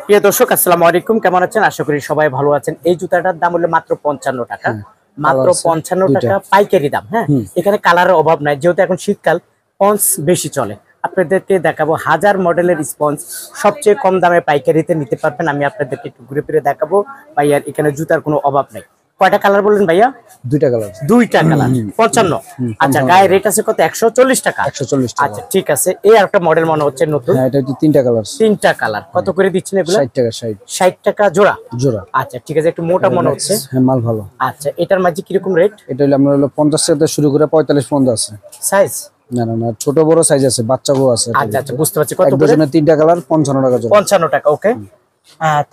প্রিয় দর্শক আসসালামু আলাইকুম, কেমন আছেন? আশা করি সবাই ভালো আছেন। এই জুতাটার দাম হলো মাত্র 55 টাকা, মাত্র 55 টাকা পাইকারি দাম। হ্যাঁ, এখানে কালারের অভাব নাই, যেহেতু এখন শীতকাল, স্পঞ্জ বেশি চলে। আপনাদেরকে দেখাবো হাজার মডেলের স্পঞ্জ সবচেয়ে কম দামে পাইকারিতে নিতে পারবেন। আমি আপনাদেরকে একটু ঘুরে ফিরে দেখাবো। ভাইয়ার এখানে জুতার কোনো অভাব নাই। কয়টা কালার বললেন ভাইয়া? দুইটা কালার। দুইটা কালার 55। আচ্ছা, গায়ে রেট আছে কত? 140 টাকা। 140 টাকা। আচ্ছা ঠিক আছে। এই একটা মডেল মনে হচ্ছে নতুন। হ্যাঁ, এটা হচ্ছে তিনটা কালার। তিনটা কালার কত করে দিচ্ছেন এগুলো? 60 টাকা। 60 টাকা জোড়া। জোড়া। আচ্ছা ঠিক আছে, একটু মোটা মনে হচ্ছে। হ্যাঁ, মাল ভালো। আচ্ছা, এটার মাঝে কিরকম রেট? এটা হলো আমরা 50 টাকা থেকে শুরু করে 45 পর্যন্ত আছে সাইজ। না, ছোট বড় সাইজ আছে, বাচ্চা বউ আছে। আচ্ছা বুঝতে পারছি। কত এক করে? ডজনে তিনটা কালার 55 টাকা জোড়া। 55 টাকা। ওকে।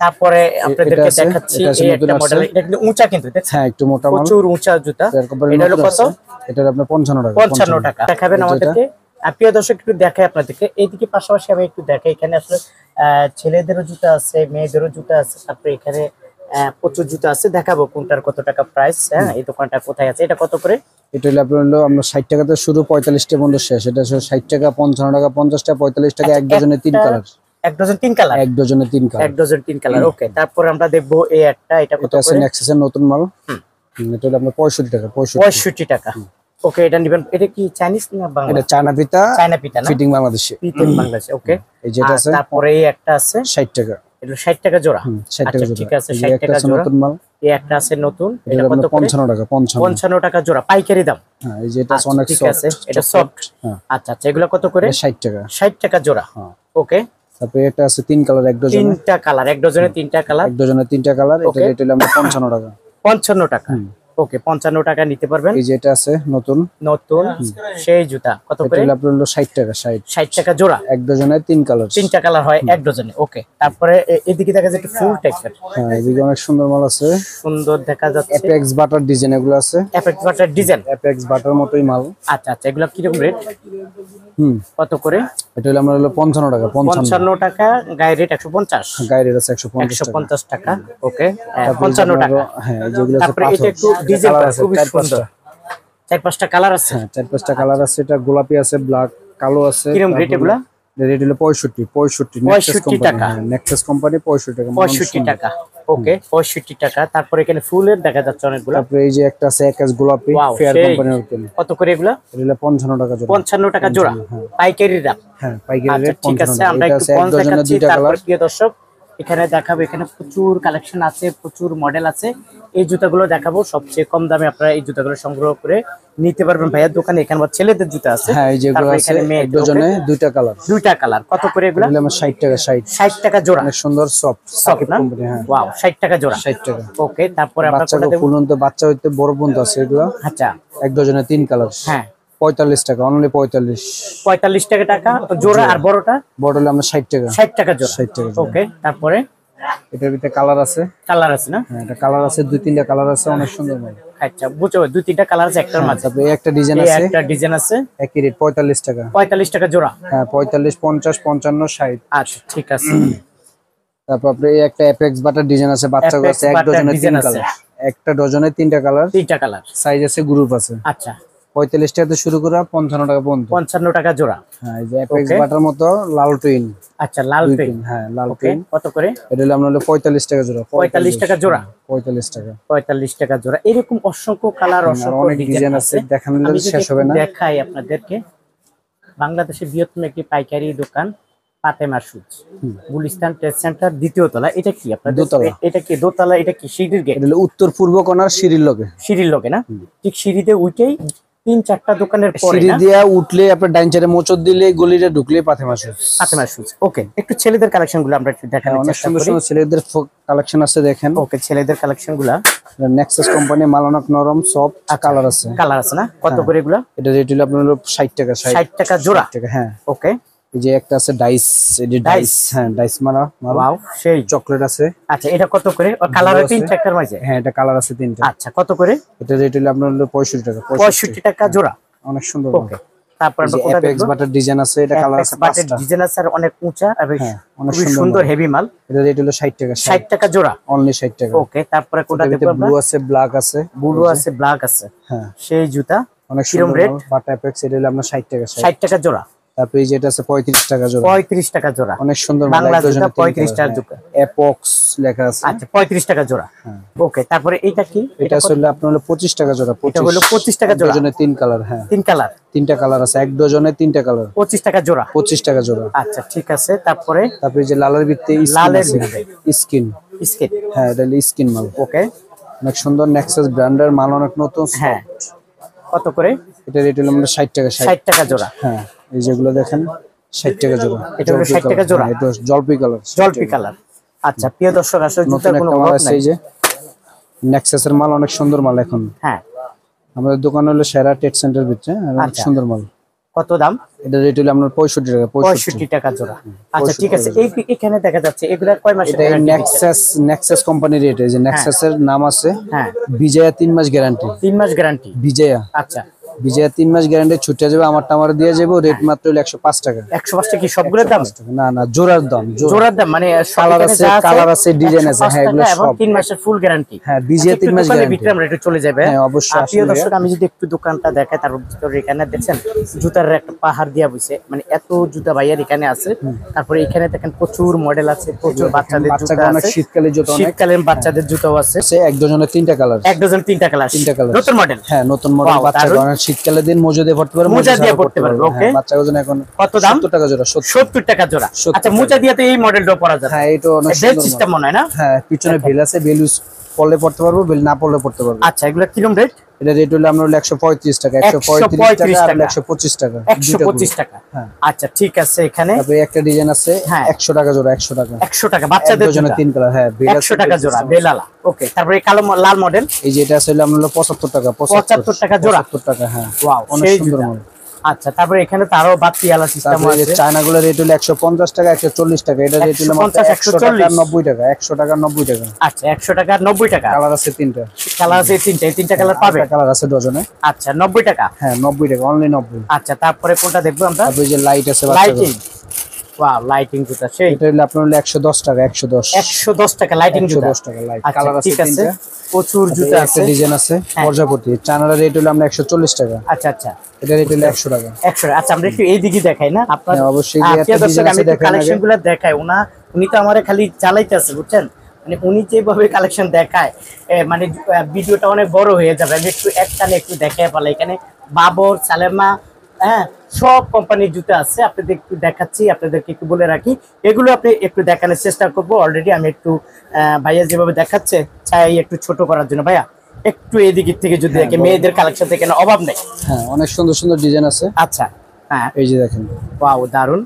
তারপরে আপনাদেরকে দেখাচ্ছি এই একটা মডেল। এটা কিন্তু উঁচা, কিন্তু হ্যাঁ একটু মোটা মাল, প্রচুর উঁচা জুতা। এটা হলো কত? এটা আপনার 55 টাকা। 55 টাকা দেখাবেন আমাদেরকে? প্রিয় দর্শক একটু দেখাই আপনাদেরকে। এইদিকে পাশাপাশি আমি একটু দেখাই। এখানে আসলে ছেলেদেরও জুতা আছে, মেয়েদেরও জুতা আছে। তারপরে এখানে প্রচুর জুতা আছে, দেখাবো কোনটার কত টাকা প্রাইস। হ্যাঁ, এই দোকানটা কোথায় আছে? এটা কত করে? এটা হলো আপনার আমরা 60 টাকা থেকে শুরু, 45 টাকা পর্যন্ত শেষ। এটা 60 টাকা, 55 টাকা, 50 টাকা, 45 টাকা। এক ডজনে তিন কালার। এক ডজন তিন কালার। এক ডজনে তিন কালার। এক ডজন তিন কালার। ওকে, তারপর আমরা দেখবো এই একটা। এটা কত আছে? করে? নেক্সাসের নতুন মাল। এটা হলো আপনার 65 টাকা। 65 টাকা। ওকে, এটা নিবেন। এটা কি চাইনিজ না বাংলা? এটা চায়না পিতা। চায়না পিতা না? ফিটিং বাংলাদেশে। ফিটিং বাংলাদেশে। ওকে। এই যেটা আছে। তারপরে এই একটা আছে 60 টাকা। এটা 60 টাকা জোড়া। 60 টাকা জোড়া। ঠিক আছে, 60 টাকা জোড়া। নতুন মাল। এই একটা আছে নতুন। এটা কত? 55 টাকা। 55 টাকা জোড়া পাইকারি দাম। হ্যাঁ, এই যেটা অনেক ঠিক সফট। আছে, এটা সফট। আচ্ছা, এগুলো কত করে? 60 টাকা। 60 টাকা জোড়া। ওকে। তারপরে একটা আছে তিন কালার, এক ডজনে। তিনটা কালার, এক ডজনে তিনটা কালার। এক ডজনে তিনটা কালার। এটা রেট হলো আমরা 55 টাকা। 55 টাকা। ওকে, 55 টাকা নিতে পারবেন। এই যে এটা আছে নতুন সেই জুতা কত করে? এটা হলো 60 টাকা। 60 টাকা জোড়া। এক ডজনে তিন কালার। তিনটা কালার হয় এক ডজনে। ওকে, তারপরে এদিকে দেখা যাচ্ছে ফুল টাইপের। হ্যাঁ, এদিকে অনেক সুন্দর মাল আছে। সুন্দর দেখা যাচ্ছে। অ্যাপেক্স বাটার ডিজাইন এগুলো আছে। Apex butter design. Apex butter মতোই মাল। আচ্ছা, এগুলো কি রকম রেট? কত করে? এটা হলো আমরা 55 টাকা। 55 টাকা। গায়ে রেট 150। গায়ে রেট আছে 150 টাকা। ওকে, 55 টাকা। হ্যাঁ, যেগুলো আছে তারপরে এটা একটু ডিজাইন খুব সুন্দর। 4-5টা কালার আছে। হ্যাঁ, 4-5টা কালার আছে। এটা গোলাপি আছে, ব্ল্যাক, কালো আছে। কিরকম রেট এগুলা? রেট হলো 65 টাকা। নেক্সাস কোম্পানি 65 টাকা। 65 টাকা। ওকে, 65 টাকা। তারপরে এখানে ফুলের দেখা যাচ্ছে অনেকগুলো। তারপরে এই যে একটা আছে একাস গোলাপি, ফেয়ার কোম্পানির ওপেন। কত করে এগুলা? এটা হলো 55 টাকা জোড়া। 55 টাকা জোড়া পাইকারি দাম। হ্যাঁ, পাইকারি রেট 55 ঠিক আছে, টাকা। আমরা এটা একটু আছে এক ডজনে দুইটা কালার। প্রিয় দর্শক এখানে দেখাবো। এখানে প্রচুর কালেকশন আছে, প্রচুর মডেল আছে। এই জুতাগুলো দেখাবো সবচেয়ে কম দামে। আপনারা এই জুতাগুলো সংগ্রহ করে নিতে পারবেন ভাইয়ার দোকানে। এখানে ছেলেদের জুতা আছে। হ্যাঁ, এই যেগুলো আছে এক ডজনে দুইটা কালার। দুইটা কালার কত করে এগুলো? এগুলো আমার 60 টাকা। 60 টাকা জোড়া। অনেক সুন্দর সফট না? কোম্পানি। হ্যাঁ, ওয়াও, 60 টাকা জোড়া। 60 টাকা। ওকে, তারপরে আমরা কোনটা দেব? ফুলন্ত বাচ্চা হইতে বড় পর্যন্ত আছে এগুলো। আচ্ছা, এক ডজনে তিন কালার। হ্যাঁ, 45 টাকা। অনলি 45 টাকা জোড়া। আর বড়টা? বড় হলো আমরা 60 টাকা। 60 টাকা জোড়া। 60 টাকা। ওকে, তারপরে এটার ভিতরে কালার আছে। কালার আছে না? হ্যাঁ, এটা কালার আছে, দুই তিনটা কালার আছে, অনেক সুন্দর মাল। আচ্ছা, বুঝছো, দুই তিনটা কালার আছে একটার মাঝে। তারপরে একটা ডিজাইন আছে। একটা ডিজাইন আছে, একই রেট 45 টাকা। 45 টাকা জোড়া। হ্যাঁ, 45, 50, 55, 60। আচ্ছা ঠিক আছে। তারপর আপনি এই একটা অ্যাপেক্স বাটার ডিজাইন আছে, বাচ্চা আছে, এক ডজনে তিন কালার। একটা ডজনে তিনটা কালার। তিনটা কালার। সাইজ আছে, গ্রুপ আছে। আচ্ছা, 45 টাকা থেকে শুরু করে 55 টাকা পর্যন্ত। 55 টাকা জোড়া। হ্যাঁ, এই যে অ্যাপেক্স বাটার মতো লাল টুইন। আচ্ছা, লাল টুইন। হ্যাঁ, লাল টুইন। কত করে? এটা হলো আমরা 45 টাকা জোড়া। 45 টাকা জোড়া। 45 টাকা। 45 টাকা জোড়া। এরকম অসংখ্য কালার, অসংখ্য ডিজাইন আছে। দেখানো শেষ হবে না। দেখাই আপনাদেরকে। বাংলাদেশের বৃহত্তম একটি পাইকারি দোকান Fatema shoes, Gulistan trade centre, দ্বিতীয় তলা। এটা কি আপনাদের দোতলা? এটা কি দোতলা? এটা কি সিঁড়ির গেট? এটা হলো উত্তর পূর্ব কোণার সিঁড়ির লগে। সিঁড়ির লগে না? ঠিক সিঁড়িতে উঠেই 3-4টা দোকানের পরে সিঁড়ি দিয়ে উঠলে আপনার ডাইন সাইডে মোচড় দিলে গলিটা ঢুকলে ফাতেমা শুজ। ফাতেমা শুজ। ওকে, একটু ছেলেদের কালেকশন গুলো আমরা একটু দেখানোর অনেক চেষ্টা সুন্দর করি। সুন্দর ছেলেদের কালেকশন আছে, দেখেন। ওকে, ছেলেদের কালেকশন গুলা। নেক্সাস কোম্পানি মাল, অনেক নরম সফট। কালার আছে। কালার আছে না? কত করে এগুলা? এটা রেট হলো আপনার 60 টাকা। 60 টাকা জোড়া। হ্যাঁ, ওকে। এই যে একটা আছে ডাইস, এই যে ডাইস। হ্যাঁ, ডাইস মারা। ওয়াও, সেই চকলেট আছে। আচ্ছা, এটা কত করে? কালার আছে তিনটা একটার মাঝে। হ্যাঁ, এটা কালার আছে তিনটা। আচ্ছা, কত করে? এটা রেট হলো আপনার 65 টাকা। 65 টাকা জোড়া। অনেক সুন্দর। ওকে, তারপর আমরা কোনটা অ্যাপেক্স বাটার ডিজাইন আছে। এটা কালার আছে বাটার ডিজাইন আছে, আর অনেক উঁচা এবং অনেক সুন্দর হেভি মাল। এটা রেট হলো 60 টাকা। 60 টাকা জোড়া। অনলি 60 টাকা। ওকে, তারপরে কোনটা দেখব আমরা? ব্লু আছে, ব্ল্যাক আছে। ব্লু আছে, ব্ল্যাক আছে। হ্যাঁ, সেই জুতা অনেক কিরকম সুন্দর রেট? বাটা অ্যাপেক্স। এটা হলো আপনার 60 টাকা। 60 টাকা জোড়া। তারপরে এই যে এটা আছে 35 টাকা জোড়া। 35 টাকা জোড়া, অনেক সুন্দর মাল, বাংলা এক ডজনে জুতা 3 35 টাকা কালার। জোড়া। অ্যাপক্স লেখা আছে। আচ্ছা 35 টাকা জোড়া। ওকে, তারপরে এটা কি? এটা আসলে আপনার হলো 25 টাকা জোড়া। এটা হলো 25 টাকা জোড়া, ডজনে 3 কালার। হ্যাঁ, 3 কালার, 3টা কালার আছে, এক ডজনে 3টা কালার। 25 টাকা জোড়া। 25 টাকা জোড়া। আচ্ছা ঠিক আছে, তারপরে তারপরে এই যে লালের ভিত্তি লালের স্কিন। স্কেট। হ্যাঁ, এটা স্কিন মাল। ওকে, অনেক সুন্দর নেক্সাস ব্র্যান্ডের মাল, অনেক নতুন। হ্যাঁ কত করে? এটা রেট হলো আমরা 60 টাকা। 60 টাকা জোড়া। হ্যাঁ, এই যেগুলো দেখেন 60 টাকা জোড়া। এটা হলো 60 টাকা জোড়া। এটা জলপাই কালার। জলপি কালার। আচ্ছা প্রিয় দর্শক, আসলে নতুন জুতার কোনো একটা মাল অভাব আছে, নাই। এই যে নেক্সাসের মাল, অনেক সুন্দর মাল। এখন হ্যাঁ, আমাদের দোকান হলো সেরা টেট সেন্টার ভিতরে, অনেক আচ্ছা। সুন্দর মাল। কত দাম? এটা রেট হলো আপনার 65 টাকা। 65 টাকা জোড়া। আচ্ছা ঠিক আছে, এই এখানে দেখা যাচ্ছে এগুলা কয় মাসের এটা গ্যারান্টি? নেক্সাস কোম্পানির রেট। এই যে নেক্সাসের নাম আছে, হ্যাঁ, বিজয়া 3 মাস গ্যারান্টি। 3 মাস গ্যারান্টি। বিজয়া আচ্ছা, বিজয়া 3 মাস গ্যারান্টি ছুটে যাবে, আমারটা আমার দিয়ে যাবো। রেট মাত্র হলো 105 টাকা। 105 টাকা কি সবগুলোর দাম? না না, জোড়ার দাম। জোড়ার দাম মানে কালার আছে, কালার আছে, ডিজাইন আছে। হ্যাঁ, এগুলো এবং সব 3 মাসের ফুল গ্যারান্টি। হ্যাঁ, বিজয়া 3 মাস গ্যারান্টি। ভিতরে আমরা একটু চলে যাবে। হ্যাঁ, অবশ্যই আর প্রিয় আসলে দর্শক, আমি যদি একটু দোকানটা দেখাই, তার ভিতরে এখানে দেখছেন জুতার একটা পাহাড় দিয়া বইছে, মানে এত জুতা ভাইয়ার এখানে আছে। তারপরে এখানে দেখেন প্রচুর মডেল আছে, প্রচুর বাচ্চাদের জুতা বাচ্চাদের অনেক আছে, শীতকালীন জুতা, অনেক শীতকালীন বাচ্চাদের জুতাও আছে। এক ডজনে 3টা কালার। এক ডজন 3টা কালার। 3টা কালার, নতুন মডেল। হ্যাঁ, নতুন মডেল। Wow, বাচ্চাদের দারুণ। অনেক শীতকালের দিন মোজা দিয়ে পড়তে পারবে, মোজা দিয়ে ছাড়াও পড়তে পারবে। ওকে, হ্যাঁ, বাচ্চাদের জন্য এখন কত দাম? 70 টাকা জোড়া। 70 টাকা জোড়া। 70 আচ্ছা, মোজা দিয়ে তো এই মডেলটাও পরা যাবে। হ্যাঁ, এটা অনেক বেল সুন্দর সিস্টেম মাল। মনে হয় না? হ্যাঁ, পিছনে বেল আছে, বেল ইউজ পড়লে পড়তে পারবো, বেল না পড়লে পড়তে পারবো। আচ্ছা, এগুলা কিরকম রেট? এটা রেট হলো আমরা 135 টাকা। 135 টাকা আর 125 টাকা। 125 টাকা। হ্যাঁ। আচ্ছা ঠিক আছে, এখানে তারপরে একটা ডিজাইন আছে, হ্যাঁ। 100 টাকা জোড়া। 100 টাকা। 100 টাকা বাচ্চাদের জন্য জুতা। 3 কালার। হ্যাঁ, বেল আছে, 100 টাকা জোড়া বেলালা। ওকে, তারপরে এই কালো লাল মডেল। এই যে এটা আছে হলো আমরা 75 টাকা। 75 টাকা জোড়া। 75 টাকা। হ্যাঁ, ওয়াও, অনেক সেই সুন্দর জুতা। মাল। আচ্ছা, তারপরে এখানে তো আরো বাড়তি আলা সিস্টেম তারপরে এই আছে। যে চায়নাগুলো রেট হলো 150 টাকা, 140 টাকা। এটা রেট হলো মাত্র 150, 100 টাকা আর 90 টাকা। 100 টাকা আর 90 টাকা। আচ্ছা, 100 টাকা আর 90 টাকা। কালার আছে 3টা। কালার আছে এই তিনটা কালার পাবে। কালার আছে ডজনে। আচ্ছা, 90 টাকা। হ্যাঁ, 90 টাকা, অনলি 90। আচ্ছা, তারপরে কোনটা দেখবো আমরা? তারপরে এই যে লাইট আছে বাচ্চাদের। লাইটিং। ওয়াও, লাইটিং জুতা সেই। এটা হলো আপনার হলো 110 টাকা। 110 110 টাকা লাইটিং জুতা। 110 টাকা লাইট। আচ্ছা কালার আছে ঠিক আছে, 3টা। প্রচুর জুতা একটা আছে। ডিজাইন আছে প্রজাপতি। চায়নার রেট হলো আমরা 140 টাকা। আচ্ছা আচ্ছা, এটা রেট হলো 100 টাকা। 100। আচ্ছা, আমরা একটু এইদিকে দেখাই না আপনার? হ্যাঁ, অবশ্যই। প্রিয় একটা দর্শক, ডিজাইন আমি আছে, একটু দেখেন আগে। কালেকশনগুলো দেখাই। উনি তো আমারে খালি চালাইতেছে, বুঝছেন? মানে উনি যেভাবে কালেকশন দেখায়, মানে ভিডিওটা অনেক বড় হয়ে যাবে। আমি একটু একটানে একটু দেখাই পালাই। এখানে বাবর, সালেমা, হ্যাঁ, সব কোম্পানির জুতা আছে। আপনাদের একটু দেখাচ্ছি, আপনাদেরকে একটু বলে রাখি, এগুলো আপনি একটু দেখানোর চেষ্টা করবো। অলরেডি আমি একটু ভাইয়া যেভাবে দেখাচ্ছে, চাই একটু ছোট করার জন্য। ভাইয়া একটু এদিকের থেকে যদি দেখে, মেয়েদের কালেকশন থেকে না অভাব নেই। হ্যাঁ, অনেক সুন্দর সুন্দর ডিজাইন আছে। আচ্ছা, হ্যাঁ, এই যে দেখেন। ওয়াও, দারুন।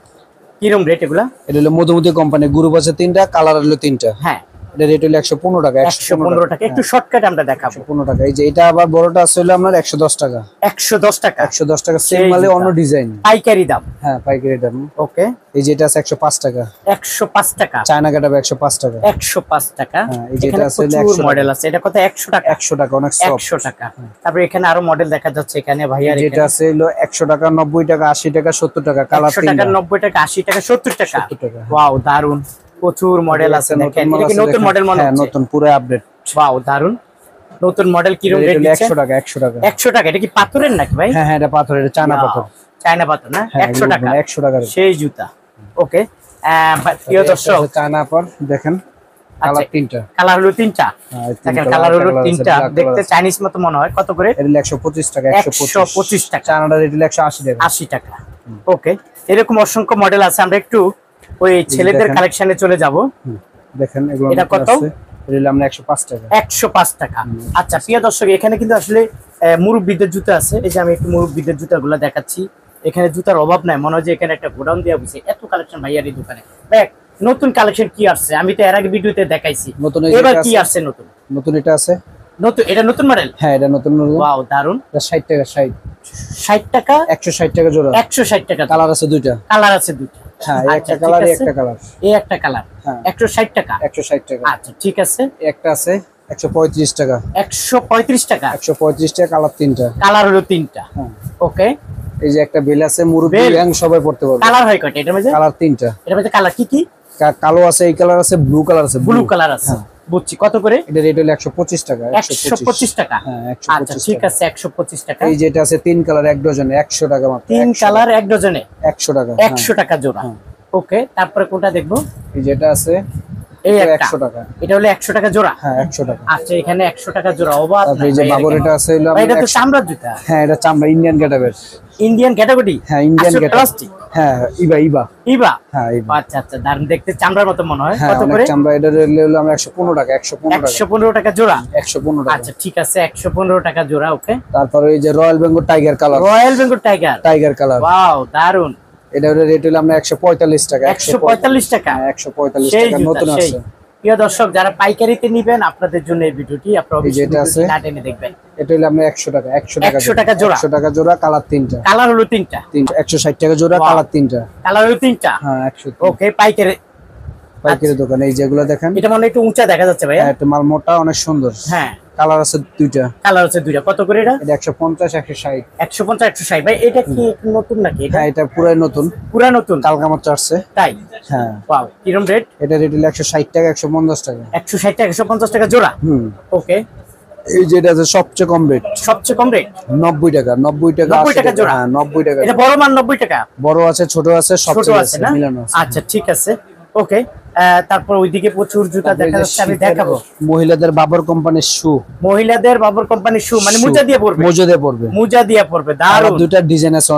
কিরম রেট এগুলা? এটা হলো মধুমতি কোম্পানি, গ্রুপ আছে 3টা, কালার হলো 3টা। হ্যাঁ, এটা রেট হলো 115 টাকা। 115 টাকা। একটু শর্টকাট আমরা দেখাবো। 115 টাকা। এই যে এটা আবার বড়টা আছে হলো আপনার 110 টাকা। 110 টাকা 110 টাকা। সেম সেই মালে জুতা। অন্য ডিজাইন। পাইকারি দাম। হ্যাঁ, পাইকারি দাম। ওকে, এই যে এটা আছে 105 টাকা। 105 টাকা। চায়না কাটাবে 105 টাকা। 105 টাকা। হ্যাঁ, এই যে এখানে এটা আছে হলো প্রচুর 100 মডেল আছে। এটা কত? 100 টাকা। 100 টাকা, অনেক সফট। 100 টাকা। তারপরে এখানে আরো মডেল দেখা যাচ্ছে এখানে ভাইয়ার। যেটা আছে হলো 100 টাকা, 90 টাকা, 80 টাকা, 70 টাকা। কালার 100 টাকা, 90 টাকা, 80 টাকা, 70 টাকা। 70 টাকা। ওয়াও, দারুন। প্রচুর মডেল আছে। দেখেন, এটা কি নতুন মডেল মনে হ্যাঁ, হচ্ছে? নতুন, পুরো আপডেট। ওয়াও, দারুন। নতুন মডেল কিরকম রেট দিচ্ছে? 100 টাকা। 100 টাকা। 100 টাকা। এটা কি পাথরের নাকি ভাই? হ্যাঁ হ্যাঁ, এটা পাথর, এটা চায়না পাথর। চায়না পাথর না? হ্যাঁ, 100 টাকা। 100 টাকা। সেই জুতা। ওকে, প্রিয় দর্শক, চায়না পাথর দেখেন, কালার আচ্ছা, 3টা। কালার হলো 3টা। হ্যাঁ, দেখেন, কালার হলো 3টা। দেখতে চাইনিজ মতো মনে হয়। কত করে? এটা 125 টাকা। 125 টাকা। চায়নাটা রেট 180 টাকা। 80 টাকা। ওকে, এরকম অসংখ্য মডেল আছে। আমরা একটু ওই ছেলেদের কালেকশনে চলে যাব। দেখেন এগুলো এটা কত? এটা আমরা 105 টাকা। 105 টাকা। আচ্ছা প্রিয় দর্শক, এখানে কিন্তু আসলে মুরব্বিদের জুতা আছে। এই যে আমি একটু মুরব্বিদের জুতাগুলো দেখাচ্ছি। এখানে জুতার অভাব নাই, মনে হয় যে এখানে একটা গোডাউন দেওয়া বুঝছে। এত কালেকশন ভাইয়ার এই দোকানে। দেখ, নতুন কালেকশন কি আসছে? আমি তো এর আগে ভিডিওতে দেখাইছি। নতুন এবার কি আসছে নতুন? নতুন এটা আছে। নতুন, এটা নতুন মডেল? হ্যাঁ, এটা নতুন। ওয়াও, দারুন। 60 টাকা। 60 টাকা। 160 টাকা জোড়া। 160 টাকা। কালার আছে 2টা। কালার আছে 2টা। হ্যাঁ, আচ্ছা, একটা ঠিক কালার, আছে। একটা কালার। এই একটা কালার। হ্যাঁ, 160 টাকা। 160 টাকা। আচ্ছা ঠিক আছে। একটা আছে 135 টাকা। 135 টাকা। 135 টাকা, কালার 3টা। কালার হলো 3টা। হ্যাঁ, ওকে। এই যে একটা বেল আছে, মুরব্বি বেল। গ্যাং সবাই পড়তে পারবে। কালার হয় কয়টা এটার মধ্যে? কালার 3টা। এটার মধ্যে কালার কি কি? কালো আছে, এই কালার আছে, ব্লু কালার আছে। ব্লু কালার আছে, বুঝছি। কত করে? এটা রেট হলো 125 টাকা। 125 টাকা। হ্যাঁ, আচ্ছা, ঠিক আছে, 125 টাকা। এই যেটা আছে তিন কালার এক ডজনে 100 টাকা মাত্র। তিন কালার এক ডজনে 100 টাকা। 100 টাকা জোড়া। ওকে, তারপরে কোনটা দেখবো? এই যেটা আছে এই এটা একটা 100 টাকা। এটা হলো 100 টাকা জোড়া। হ্যাঁ, 100 টাকা। আচ্ছা, এখানে 100 টাকা জোড়া। অবাক না এই যে ভাই, বাবর এটা আছে হলো ভাই, এটা তো চামড়ার জুতা। হ্যাঁ, এটা চামড়া, ইন্ডিয়ান গেটাবের। Indian category. হ্যাঁ, ইন্ডিয়ান আসলে গেটার। প্লাস্টিক। হ্যাঁ, ইবা ইবা। ইবা। হ্যাঁ, ইবা। আচ্ছা আচ্ছা, দারুন দেখতে, চামড়ার মতো মনে হয়। হ্যাঁ, কত অনেক করে? চামড়া। এটা হলো আমরা 115 টাকা। 115 টাকা। 115 টাকা জোড়া। 115 টাকা। আচ্ছা, ঠিক আছে, 115 টাকা জোড়া। ওকে, তারপরে এই যে royal Bengal tiger colour. Royal Bengal tiger. Tiger colour. Wow, দারুন। এটা রেট হলো আমরা 145 টাকা। 145 টাকা। 145 সেই টাকা জুতা, নতুন সেই। আছে। প্রিয় দর্শক, যারা পাইকারিতে নেবেন আপনাদের জন্য এই ভিডিওটি, আপনারা এই যে অবশ্যই এটা আছে। ভিডিওটি না টেনে দেখবেন। এটা হলো আমরা 100 টাকা। 100 টাকা। 100 টাকা জোড়া। 100 টাকা জোড়া, কালার তিনটা। কালার হলো তিনটা। 160 টাকা জোড়া, Wow. কালার তিনটা। কালার হলো তিনটা। হ্যাঁ, 100। ওকে, পাইকারি। পাইকারি দোকান। এই যেগুলো দেখেন, এটা মানে একটু উঁচা দেখা যাচ্ছে ভাইয়া। হ্যাঁ, একটু মাল মোটা, অনেক সুন্দর। হ্যাঁ, কালার আছে দুইটা। কালার হচ্ছে দুইটা। কত করে এটা? এটা 150 160। 150 160। ভাই, এটা কি নতুন নাকি? এটা হ্যাঁ, এটা পুরাই নতুন, পুরা নতুন। কালকা মাত্র আসছে। তাই? হ্যাঁ। ওয়াও, কিরম রেট? এটা রেট হলো 160 টাকা 150 টাকা। 160 টাকা 150 টাকা জোড়া। ওকে, এই যেটা আছে সবচেয়ে কম রেট, সবচেয়ে কম রেট 90 টাকা। 90 টাকা 90 80 টাকা জোড়া। হ্যাঁ, 90 টাকা। এটা বড় মান 90 টাকা। বড় আছে, ছোট আছে, সব ছোট আছে না? মিলানো আছে। আচ্ছা, ঠিক আছে। ওকে, তারপর ওইদিকে প্রচুর জুতা দেখা যাচ্ছে, আমি দেখাবো। মহিলাদের বাবর কোম্পানির শু। মহিলাদের বাবর কোম্পানির শু, মানে মোজা দিয়ে পরবে। মোজা দিয়ে পরবে। মোজা দিয়ে পরবে। আর দারুন। দুইটা ডিজাইন আছে,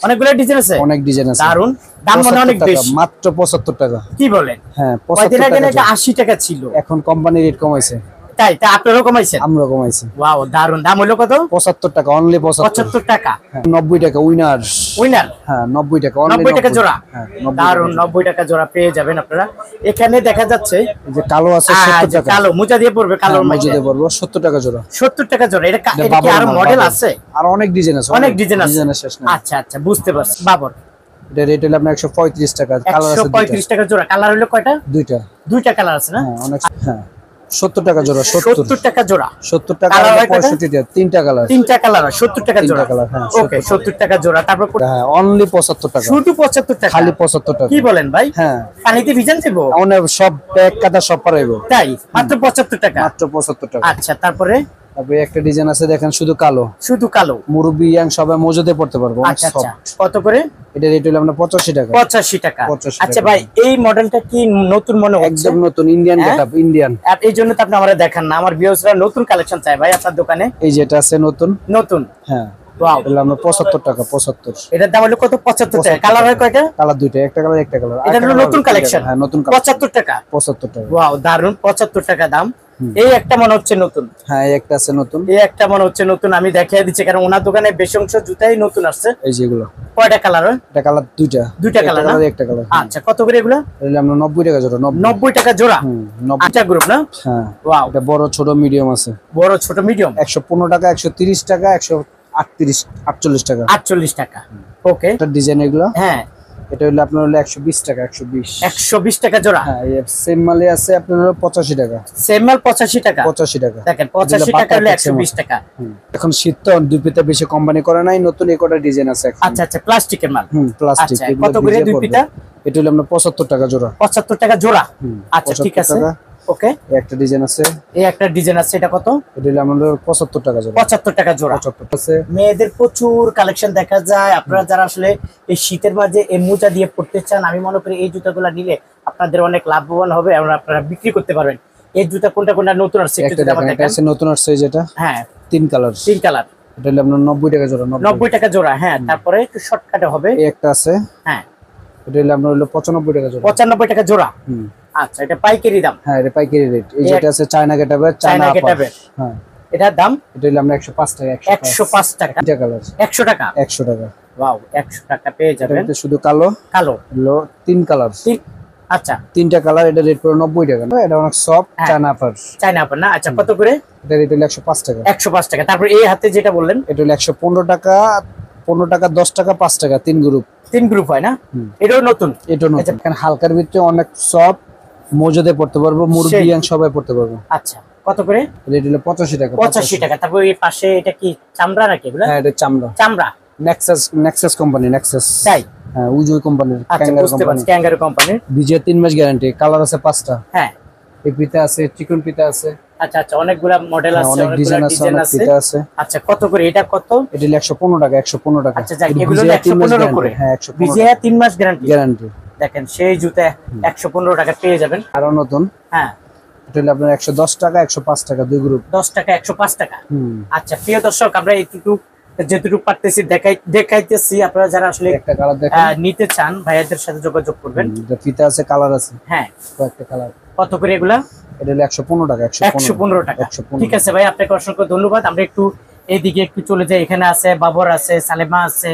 অনেকগুলো ডিজাইন আছে। অনেক ডিজাইন আছে। দারুন। দাম মনে হয় অনেক 75 টাকা, বেশি। মাত্র 75 টাকা। কি বলেন? হ্যাঁ, কয়দিন 75 আগে টাকা নাকি জোড়া। 80 টাকা ছিল। এখন কোম্পানি রেট কমাইছে। তাই? তা আপনারাও কমাইছেন? আমরা কমাইছি। ওয়াও, দারুন। দাম হলো কত? 75 টাকা, অনলি 75। 75 টাকা। 90 টাকা উইনার। উইনার। হ্যাঁ, 90 টাকা, only 90 টাকা জোড়া। হ্যাঁ, 90 দারুন, 90 টাকা জোড়া পেয়ে যাবেন আপনারা। এখানে দেখা যাচ্ছে এই যে কালো আছে 70 টাকা। কালো মোজা দিয়ে পরবে, কালোর হ্যাঁ, মধ্যে মোজা দিয়ে পরবো 70 টাকা জোড়া। 70 টাকা জোড়া। এটা এটা কি বাবর আরো মাল, মডেল বাবর। আছে? আর অনেক ডিজাইন আছে, অনেক ডিজাইন আছে। ডিজাইনের শেষ নাই। আচ্ছা আচ্ছা, বুঝতে পারছি। বাবর এটা রেট হলো আপনার 135 টাকা। কালার আছে 135 টাকা জোড়া। কালার হলো কয়টা? দুইটা। দুইটা কালার আছে না? হ্যাঁ, অনেক। হ্যাঁ, 70 টাকা জোড়া। 70 টাকা জোড়া। 70 টাকা কালার আর হয় কয়টা? 65 টাকা, তিনটা কালার। তিনটা কালার, 70 টাকা তিনটা জোড়া। কালার, হ্যাঁ, ওকে, 70 টাকা জোড়া। তারপর হ্যাঁ, অনলি 75 টাকা। শুধু 75 টাকা। খালি 75 টাকা। কি বলেন ভাই? হ্যাঁ, পানিতে ভিজান দেবো? অনেক সব এক কাটা সব পারাইবো। তাই? মাত্র 75 টাকা। মাত্র 75 টাকা। আচ্ছা, তারপরে তারপরে একটা ডিজাইন আছে দেখেন, শুধু কালো। শুধু কালো। মুরব্বি ইয়াং সবাই মজুদে পড়তে পারবো। অনেক আচ্ছা আচ্ছা, soft। কত করে? এটা রেট হলো আমরা 85 টাকা। 85 টাকা। 85 আচ্ছা টাকা। ভাই, এই মডেলটা কি নতুন মনে হচ্ছে? একদম নতুন, ইন্ডিয়ান হ্যাঁ? Getup, Indian. আর এই জন্য তো আপনি আমারে দেখান না। আমার ভিউয়ার্সরা নতুন কালেকশন চায় ভাই আপনার দোকানে। এই যেটা আছে নতুন। নতুন। হ্যাঁ, ওয়াও, এটা আমরা 75 টাকা। 75 এটার দাম হলো কত? 75 টাকা। কালার হয় কয়টা? কালার দুইটা, একটা কালার একটা কালার। এটা হলো নতুন কালেকশন। হ্যাঁ, নতুন কালার। 75 টাকা। 75 টাকা। ওয়াও, দারুন। 75 টাকা দাম। এই একটা মনে হচ্ছে নতুন। হ্যাঁ, এই একটা আছে নতুন। এই একটা মনে হচ্ছে নতুন। আমি দেখিয়ে দিচ্ছি, কারণ ওনার দোকানে বেশি অংশ জুতাই নতুন আসছে। এই যেগুলো কয়টা কালার হয়? এটা কালার দুইটা। দুইটা কালার না? একটা কালার। আচ্ছা, কত করে এগুলো? এটা আমরা 90 টাকা জোড়া। 90 টাকা জোড়া। 90। আচ্ছা, গ্রুপ না? হ্যাঁ, ওয়াও, এটা বড় ছোট মিডিয়াম আছে। বড় ছোট মিডিয়াম। 115 টাকা, 130 টাকা, 138 48 টাকা। 48 টাকা। ওকে, এটা ডিজাইন এগুলো। হ্যাঁ, এটা হলো আপনার হলো 120 টাকা। 120। 120 টাকা জোড়া। হ্যাঁ, এই সেম মালে আছে আপনার হলো 85 টাকা। সেম মাল 85 টাকা। 85 টাকা। দেখেন, 85 টাকা হলে 120 টাকা। এখন শীত তো, দুই পিতা বেশি কোম্পানি করে নাই, নতুন এই কটা ডিজাইন আছে এখন। আচ্ছা আচ্ছা, প্লাস্টিকের মাল। প্লাস্টিক। আচ্ছা, কত করে দুই পিতা? এটা হলো আপনার 75 টাকা জোড়া। 75 টাকা জোড়া। আচ্ছা, ঠিক 75 আছে। টাকা। ওকে, এই একটা ডিজাইন আছে, এই একটা ডিজাইন আছে, এটা কত? এটা হলো আমাদের 75 টাকা জোড়া। 75 টাকা জোড়া। 75 আছে। মেয়েদের প্রচুর কালেকশন দেখা যায়। আপনারা যারা আসলে এই শীতের মাঝে এই মোজা দিয়ে পড়তে চান, আমি মনে করি এই জুতাগুলো নিলে আপনাদের অনেক লাভবান হবে এবং আপনারা বিক্রি করতে পারবেন। এই জুতা কোনটা কোনটা নতুন আসছে একটু একটা যদি আমাকে দেখেন, এটা দেখান। আছে নতুন আসছে যেটা হ্যাঁ, তিন কালার। তিন কালার। এটা হলো আপনার 90 টাকা জোড়া। 90 টাকা জোড়া। হ্যাঁ, তারপরে একটু শর্টকাটে হবে। এই একটা আছে, হ্যাঁ, এটা হলো আপনার হলো 95 টাকা জোড়া। 95 টাকা জোড়া। আচ্ছা, এটা পাইকারি দাম। হ্যাঁ, এটা পাইকারি রেট। এই যেটা আছে চায়না গেটাবের, চায়না চায়না গেটাবের। হ্যাঁ, এটার দাম এটা হলো আমরা 105 টাকা। 105 টাকা। এটা কালার 100 টাকা। 100 টাকা। ওয়াও, 100 টাকা পেয়ে যাবেন। এটা শুধু কালো। কালো হলো তিন কালার। আচ্ছা, তিনটা কালার। এটা রেট পুরো 90 টাকা। এটা অনেক সফট চায়না পার। চায়না পার না? আচ্ছা, কত করে? এটা রেট হলো 105 টাকা। 105 টাকা। তারপর এই হাতে যেটা বললেন, এটা হলো 115 টাকা, 15 টাকা, 10 টাকা, 5 টাকা, তিন গ্রুপ। তিন গ্রুপ হয় না? এটাও নতুন। এটা নতুন। এখানে হালকার ভিতরে অনেক সফট, মজুদে পড়তে পারবো, মুরব্বি সবাই পড়তে পারবো। আচ্ছা, কত করে? রেট হলো 85 টাকা। 85 টাকা। তারপর এই পাশে এটা কি চামড়া নাকি এগুলা? হ্যাঁ, এটা চামড়া। চামড়া। Nexus company, Nexus. তাই? হ্যাঁ উজুই কোম্পানির, আচ্ছা ক্যাঙ্গারু বুঝতে কোম্পানি। পারছি, ক্যাঙ্গারু কোম্পানির। বিজে 3 মাস গ্যারান্টি, কালার আছে 5টা। হ্যাঁ এই পিতা আছে, চিকন পিতা আছে। আচ্ছা আচ্ছা, অনেকগুলা মডেল আছে, অনেক অনেকগুলা ডিজাইন আছে, ডিজাইন অনেক আছে। পিতা আছে। আচ্ছা কত করে এটা, কত? এটা 115 টাকা, 115 টাকা। আচ্ছা যাক, এটা এগুলো বিজে 3 মাস 115 করে। গ্যারান্টি। হ্যাঁ 115 বিজয়া 3 মাস গ্যারান্টি। গ্যারান্টি। দেখেন সেই জুতা 115 টাকা পেয়ে যাবেন। আরো নতুন, হ্যাঁ এটা হলো আপনার 110 টাকা, 105 টাকা, দুই গ্রুপ। 10 টাকা 105 টাকা। হুম। আচ্ছা প্রিয় দর্শক, আমরা এইটুকু যেটুকু পারতেছি দেখাইতেছি। আপনারা যারা আসলে একটা কালার দেখেন, নিতে চান ভাইয়াদের সাথে যোগাযোগ করবেন। এটা ফিতা আছে, কালার আছে, হ্যাঁ কয়েকটা কালার। কত করে এগুলা? এটা হলো 115 টাকা, 115 টাকা। 115 ঠিক আছে ভাই, আপনাকে অসংখ্য ধন্যবাদ। আমরা একটু এইদিকে একটু চলে যাই। এখানে আছে বাবর আছে, সালেমা আছে,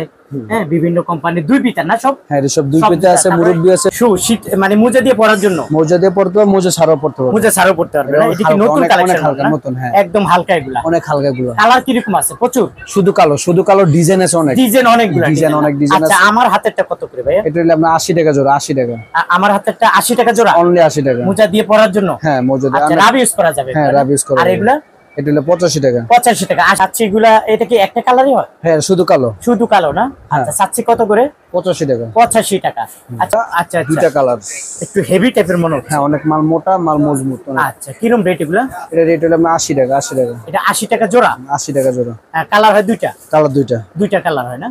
হ্যাঁ বিভিন্ন কোম্পানি, দুই পিতা না সব? হ্যাঁ এটা সব দুই সব পিতা আছে, তারপরে মুরব্বি আছে। শু শীত মানে মোজা দিয়ে পরার জন্য। মোজা দিয়ে পড়তে হবে, মোজা ছাড়াও পড়তে হবে। মোজা ছাড়াও পড়তে পারবে না? এটা এটা কি হালকা, নতুন অনেক কালেকশন? হালকা, নতুন। হ্যাঁ একদম হালকা এগুলা। অনেক হালকা গুলো। কালার কি রকম আছে? প্রচুর শুধু কালো, শুধু কালো, ডিজাইন আছে অনেক, ডিজাইন অনেকগুলা। ডিজাইন অনেক ডিজাইন আচ্ছা আছে। আমার হাতেরটা কত করে ভাইয়া? এটা হলো আপনার 80 টাকা জোড়া, 80 টাকা। আমার হাতেরটা 80 টাকা জোড়া, অনলি 80 টাকা। মোজা দিয়ে পরার জন্য। হ্যাঁ মোজা দিয়ে। আচ্ছা রাব ইউজ করা যাবে? হ্যাঁ রাব ইউজ করা আর যাবে। এগুলা? এটা হলো 85 টাকা। 85 টাকা। আর সাচ্চি গুলা এটা কি একটা কালারই হয়? হ্যাঁ শুধু কালো, শুধু কালো না? আচ্ছা সাচ্চি কত করে? 85 টাকা। 85 টাকা। আচ্ছা আচ্ছা দুইটা আচ্ছা, কালার। একটু হেভি টাইপের মনে হচ্ছে। হ্যাঁ অনেক মাল মোটা, মাল মজবুত অনেক। আচ্ছা কিরম রেট এগুলা? এটা রেট হলো আপনার 80 টাকা, 80 টাকা। এটা 80 টাকা জোড়া? 80 টাকা জোড়া। কালার হয় দুইটা? কালার দুইটা। দুইটা কালার হয় না?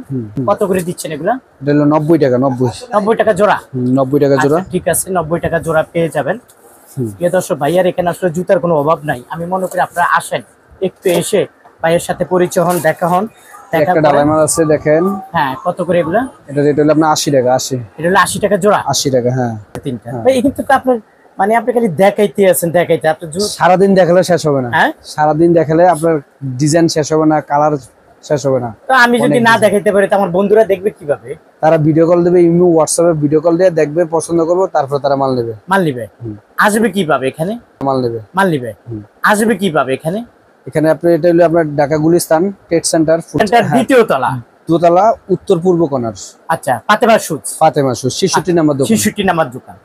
কত করে দিচ্ছেন এগুলা? এটা হলো 90 টাকা, 90। 90 টাকা জোড়া? 90 টাকা জোড়া। আচ্ছা, ঠিক আছে 90 টাকা জোড়া পেয়ে যাবেন। প্রিয় দর্শক, ভাইয়ার এখানে আসলে জুতার কোনো অভাব নাই। আমি মনে করি আপনারা আসেন, একটু এসে ভাইয়ের সাথে পরিচয় হন, দেখা হন। দেখা একটা করে- ডালাই মাল আছে দেখেন, হ্যাঁ কত করে এগুলা? এটা রেট হলো আপনার 80 টাকা, 80। এটা হলো 80 টাকা জোড়া? 80 টাকা হ্যাঁ। তিনটা ভাই, কিন্তু আপনার মানে আপনি খালি দেখাইতে আছেন, দেখাইতে আপনি সারাদিন দেখালে শেষ হবে না। হ্যাঁ সারাদিন দেখালে আপনার ডিজাইন শেষ হবে না, কালার শেষ হবে না। তো আমি যদি না দেখাইতে পারি তো আমার বন্ধুরা দেখবে কিভাবে? তারা ভিডিও কল দেবে, ইমো হোয়াটসঅ্যাপে ভিডিও কল দিয়ে দেখবে, পছন্দ করবে, তারপর তারা মাল নেবে। মাল নিবে? আসবে কিভাবে এখানে? মাল নেবে। মাল নিবে আসবে কিভাবে এখানে? এখানে আপনি, এটা হলো আপনার Dhaka Gulistan trade centre, centre দ্বিতীয় তলা, দোতলা, উত্তর পূর্ব কর্নার, আচ্ছা ফাতেমা শুজ, ফাতেমা শু, 66 নাম্বার দোকান। 66 নাম্বার দোকান।